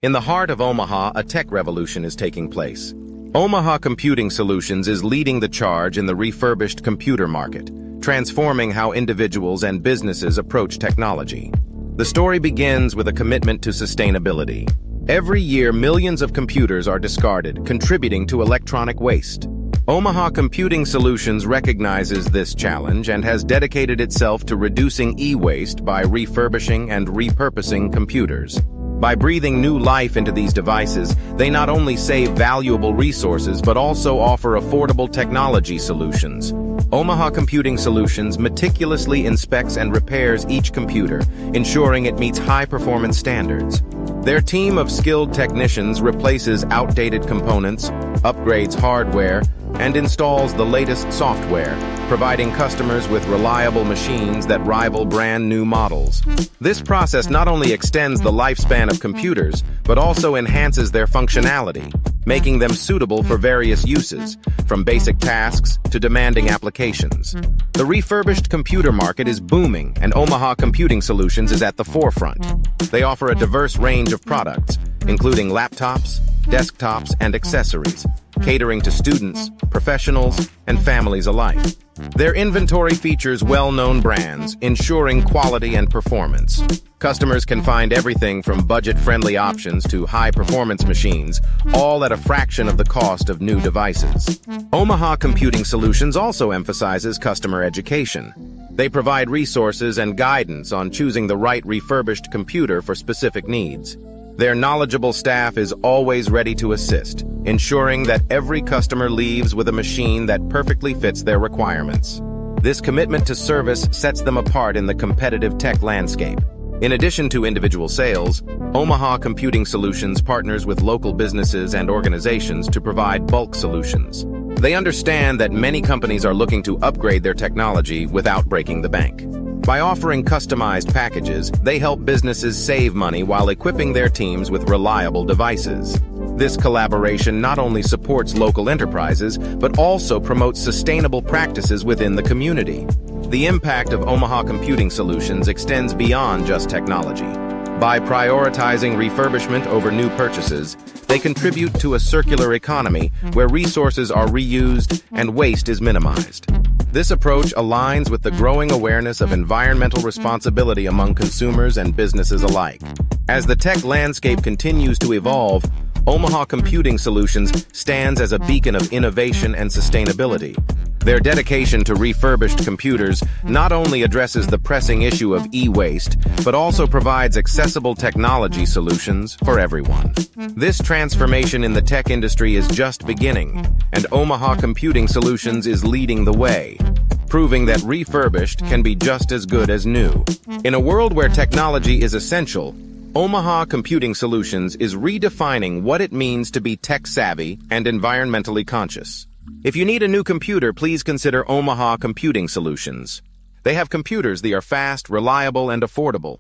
In the heart of Omaha, a tech revolution is taking place. Omaha Computing Solutions is leading the charge in the refurbished computer market, transforming how individuals and businesses approach technology. The story begins with a commitment to sustainability. Every year, millions of computers are discarded, contributing to electronic waste. Omaha Computing Solutions recognizes this challenge and has dedicated itself to reducing e-waste by refurbishing and repurposing computers. By breathing new life into these devices, they not only save valuable resources but also offer affordable technology solutions. Omaha Computing Solutions meticulously inspects and repairs each computer, ensuring it meets high-performance standards. Their team of skilled technicians replaces outdated components, upgrades hardware, and installs the latest software, providing customers with reliable machines that rival brand-new models. This process not only extends the lifespan of computers, but also enhances their functionality, making them suitable for various uses, from basic tasks to demanding applications. The refurbished computer market is booming, and Omaha Computing Solutions is at the forefront. They offer a diverse range of products, including laptops, desktops, and accessories, catering to students, professionals, and families alike. Their inventory features well-known brands, ensuring quality and performance. Customers can find everything from budget-friendly options to high-performance machines, all at a fraction of the cost of new devices. Omaha Computing Solutions also emphasizes customer education. They provide resources and guidance on choosing the right refurbished computer for specific needs. Their knowledgeable staff is always ready to assist, ensuring that every customer leaves with a machine that perfectly fits their requirements. This commitment to service sets them apart in the competitive tech landscape. In addition to individual sales, Omaha Computing Solutions partners with local businesses and organizations to provide bulk solutions. They understand that many companies are looking to upgrade their technology without breaking the bank. By offering customized packages, they help businesses save money while equipping their teams with reliable devices. This collaboration not only supports local enterprises, but also promotes sustainable practices within the community. The impact of Omaha Computing Solutions extends beyond just technology. By prioritizing refurbishment over new purchases, they contribute to a circular economy where resources are reused and waste is minimized. This approach aligns with the growing awareness of environmental responsibility among consumers and businesses alike. As the tech landscape continues to evolve, Omaha Computing Solutions stands as a beacon of innovation and sustainability. Their dedication to refurbished computers not only addresses the pressing issue of e-waste, but also provides accessible technology solutions for everyone. This transformation in the tech industry is just beginning, and Omaha Computing Solutions is leading the way, proving that refurbished can be just as good as new. In a world where technology is essential, Omaha Computing Solutions is redefining what it means to be tech-savvy and environmentally conscious. If you need a new computer, please consider Omaha Computing Solutions. They have computers that are fast, reliable, and affordable,